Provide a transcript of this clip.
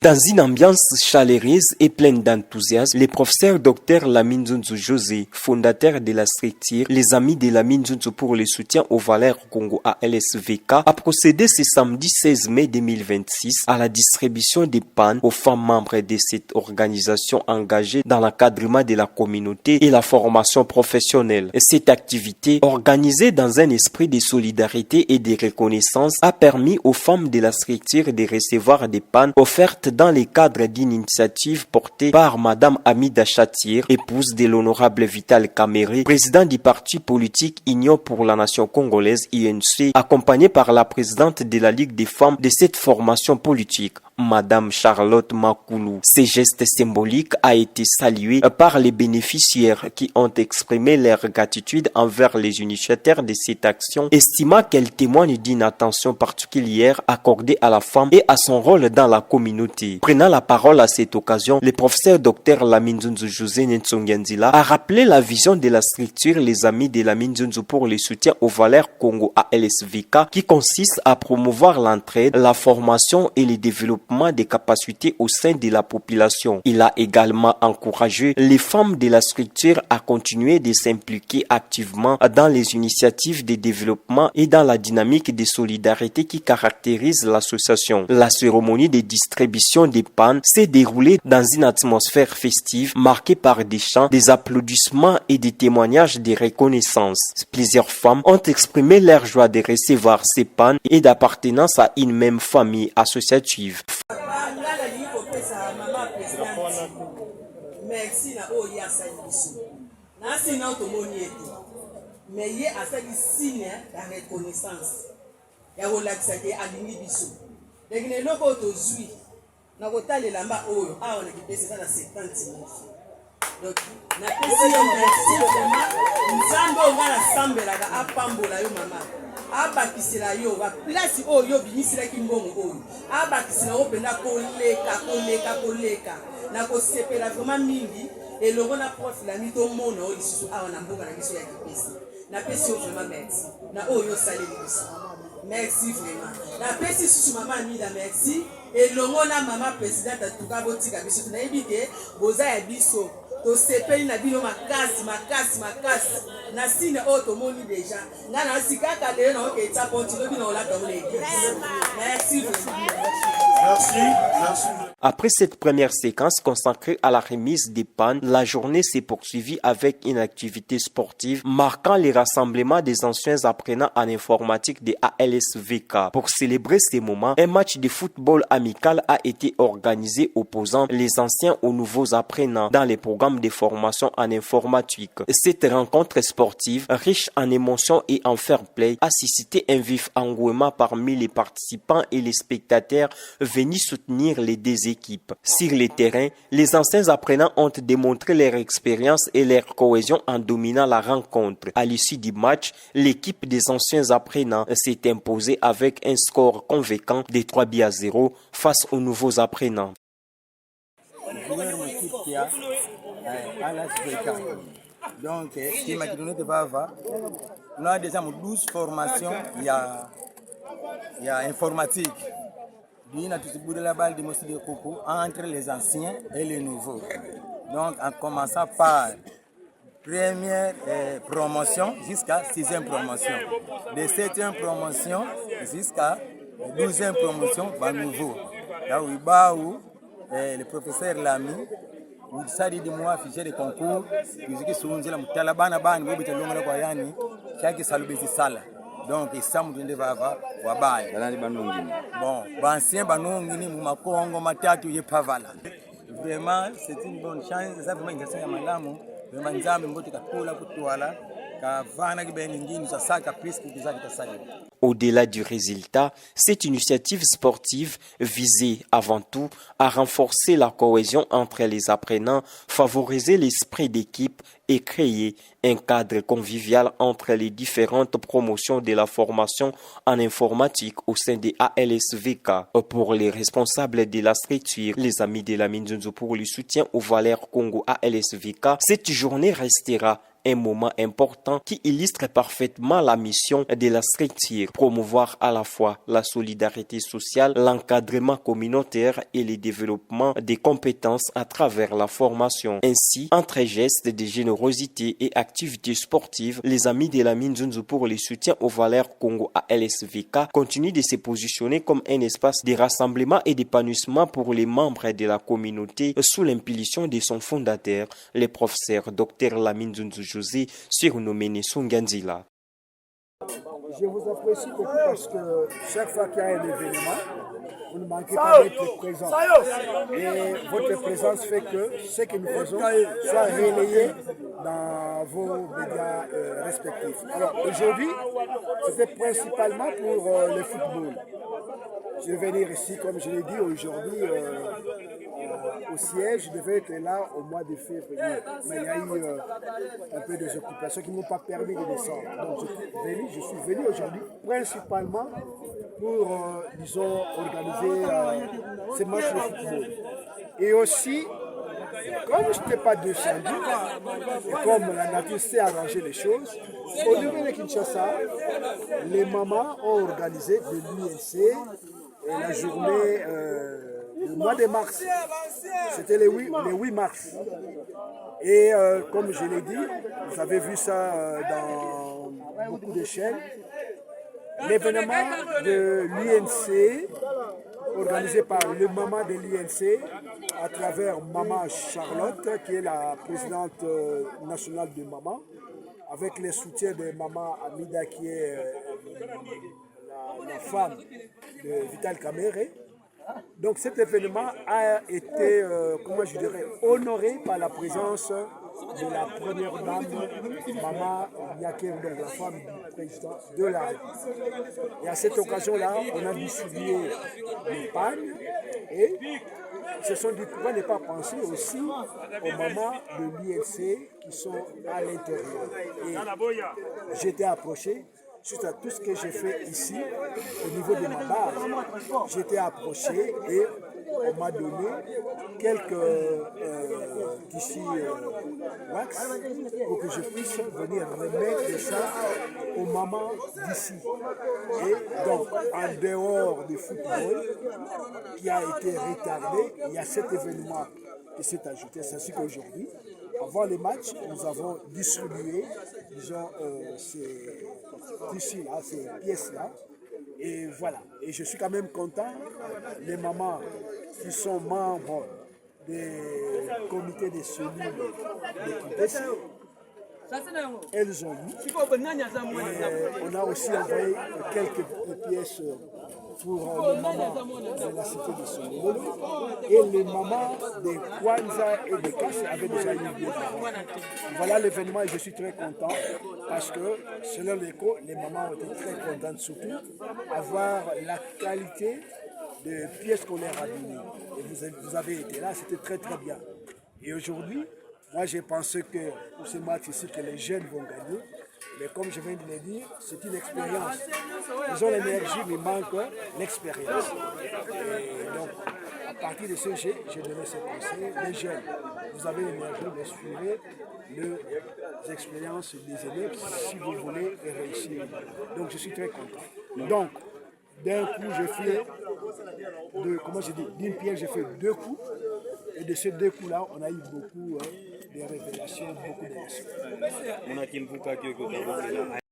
Dans une ambiance chaleureuse et pleine d'enthousiasme, le professeur Dr Lamine Zunzu José, fondateur de la structure Les Amis de Lamine Zunzu pour le soutien aux valeurs Congo ALSVK, a procédé ce samedi 16 mai 2026 à la distribution des pannes aux femmes membres de cette organisation engagée dans l'encadrement de la communauté et la formation professionnelle. Cette activité, organisée dans un esprit de solidarité et de reconnaissance, a permis aux femmes de la structure de recevoir des pannes offertes dans le cadre d'une initiative portée par Madame Amida Chatir, épouse de l'honorable Vital Kamerhe, président du parti politique Union pour la Nation Congolaise UNC, accompagnée par la présidente de la Ligue des femmes de cette formation politique, Madame Charlotte Makoulou. Ce geste symbolique a été salué par les bénéficiaires qui ont exprimé leur gratitude envers les initiateurs de cette action, estimant qu'elle témoigne d'une attention particulière accordée à la femme et à son rôle dans la communauté. Prenant la parole à cette occasion, le professeur Dr Lamine Zunzu José Ntsonganzila a rappelé la vision de la structure Les Amis de Lamine Zunzu pour le soutien aux valeurs Congo ALSVK, qui consiste à promouvoir l'entraide, la formation et le développement des capacités au sein de la population. Il a également encouragé les femmes de la structure à continuer de s'impliquer activement dans les initiatives de développement et dans la dynamique de solidarité qui caractérise l'association. La cérémonie de distribution des pannes s'est déroulée dans une atmosphère festive marquée par des chants, des applaudissements et des témoignages de reconnaissance. Plusieurs femmes ont exprimé leur joie de recevoir ces pannes et d'appartenance à une même famille associative. Merci na oyi asali biso. Na sina otomoni ete. Mais ye asali signe ya reconnaissance. Ya kolakisa ke alingi biso. Dekine loko tozwi na kotalela mba oyo awa na kipesa na 70 000. Donc na pesi yo merci vraiment. Nzambe ngala sambelaka apambola yo mama. Abakisela yo ba place oyo binisira kimbongo oyo. Abakisela yo penda koleka. Na kosepela vraiment mingi elongo na prof la mito mona oyo lisusu awa na mboka na biso ya kipesi. Na pesi yo vraiment merci. Na oyo saleli biso. Merci vraiment. Na pesi susu mama Amida merci. Elongo na mama présidente atuka botika biso tunayebi ke boza ya biso. To sepeli na bino makasi. Na sine oyo tomoni deja. Nga na sikaka leo na oke etsa ponti lobi na olaka ole. Merci vraiment. Merci. Après cette première séquence consacrée à la remise des pannes, la journée s'est poursuivie avec une activité sportive marquant les rassemblements des anciens apprenants en informatique de ALSVK. Pour célébrer ces moments, un match de football amical a été organisé opposant les anciens aux nouveaux apprenants dans les programmes de formation en informatique. Cette rencontre sportive, riche en émotions et en fair play, a suscité un vif engouement parmi les participants et les spectateurs venus soutenir les deux équipes. Sur le terrain, les anciens apprenants ont démontré leur expérience et leur cohésion en dominant la rencontre. À l'issue du match, l'équipe des anciens apprenants s'est imposée avec un score convaincant de 3-0 face aux nouveaux apprenants. Donc, on a déjà 12 formations, il y a informatique. Entre les anciens et les nouveaux. Donc, en commençant par première promotion jusqu'à 6e promotion. De 7e promotion jusqu'à 12e promotion, bah, nouveau. Là où le professeur Lami, ça dit de moi, fichier de concours, musique sur la Mutalabana, chaque salle. Donc, ça me donne vava wabaye. Bon, ancien banongini mumakongo matatu ye pavala. Vraiment, c'est une bonne chance. Ça vraiment ingasa ya malamu. Vraiment nzambe mbote kakula kutwala. Kavana kibeni ngini sa saka plus kuzaki tasali. Au-delà du résultat, cette initiative sportive visait avant tout à renforcer la cohésion entre les apprenants, favoriser l'esprit d'équipe et créer un cadre convivial entre les différentes promotions de la formation en informatique au sein des ALSVK. Pour les responsables de la structure, les Amis de Lamine Zunzu pour le soutien aux valeurs Congo ALSVK, cette journée restera Un moment important qui illustre parfaitement la mission de la structure, promouvoir à la fois la solidarité sociale, l'encadrement communautaire et le développement des compétences à travers la formation. Ainsi, entre gestes de générosité et activités sportives, les amis de la Minzunzu pour le soutien aux valeurs Congo à LSVK continuent de se positionner comme un espace de rassemblement et d'épanouissement pour les membres de la communauté sous l'impulsion de son fondateur, le professeur Dr Laminzunzu José, surnommé Nesunganzila. Je vous apprécie beaucoup parce que chaque fois qu'il y a un événement, vous ne manquez pas d'être présent. Et votre présence fait que ce que nous faisons soit relayé dans vos médias respectifs. Alors aujourd'hui, c'était principalement pour le football. Je vais venir ici, comme je l'ai dit aujourd'hui, au siège. Je devais être là au mois de février. Mais il y a eu un peu des occupations qui ne m'ont pas permis de descendre. Donc je suis venu aujourd'hui principalement pour, disons, organiser ces matchs de football. Et aussi, comme je n'étais pas descendu, et comme la nature sait arranger les choses, au niveau de Kinshasa, les mamans ont organisé de l'UNC la journée le mois de mars. C'était le 8 mars. Et comme je l'ai dit, vous avez vu ça dans beaucoup de chaînes, l'événement de l'UNC, organisé par le maman de l'UNC, à travers Maman Charlotte, qui est la présidente nationale de Maman, avec le soutien de Maman Amida, qui est la femme de Vital Kamere. Donc cet événement a été, comment je dirais, honoré par la présence de la première dame, Maman Yaker, la femme du président de la République. Et à cette occasion-là, on a distribué les pagnes et ils se sont dit pourquoi ne pas penser aussi aux mamans de l'UNC qui sont à l'intérieur. Et j'ai été approché. Suite à tout ce que j'ai fait ici, au niveau de ma base, j'ai été approché et on m'a donné quelques tissus wax pour que je puisse venir remettre ça aux mamans d'ici. Et donc, en dehors du football, qui a été retardé, il y a cet événement qui s'est ajouté. C'est ainsi qu'aujourd'hui, avant les matchs, nous avons distribué, disons, ces tissus-là, ces pièces-là. Et voilà. Et je suis quand même content. Les mamans qui sont membres des comités de cellules d'équipe, elles ont eu. Et on a aussi envoyé quelques pièces pour les mamans de la cité de Sololo et les mamans de Kwanza et de Kassé avaient déjà eu lieu. Voilà l'événement et je suis très content parce que selon l'écho, les mamans ont été très contentes, surtout avoir la qualité de pièces qu'on leur a données. Et vous avez été là, c'était très très bien. Et aujourd'hui, moi j'ai pensé que pour ce match ici, que les jeunes vont gagner. Mais comme je viens de le dire, c'est une expérience. Ils ont l'énergie, mais il manque l'expérience. Et donc, à partir de ce jeu, j'ai donné ce conseil. Les jeunes, vous avez l'énergie, mais suivez les expériences des élèves si vous voulez réussir. Donc, je suis très content. Donc, d'un coup, je fais, d'une pierre, j'ai fait deux coups. Et de ces deux coups-là, on a eu beaucoup de révélations, beaucoup de leçons.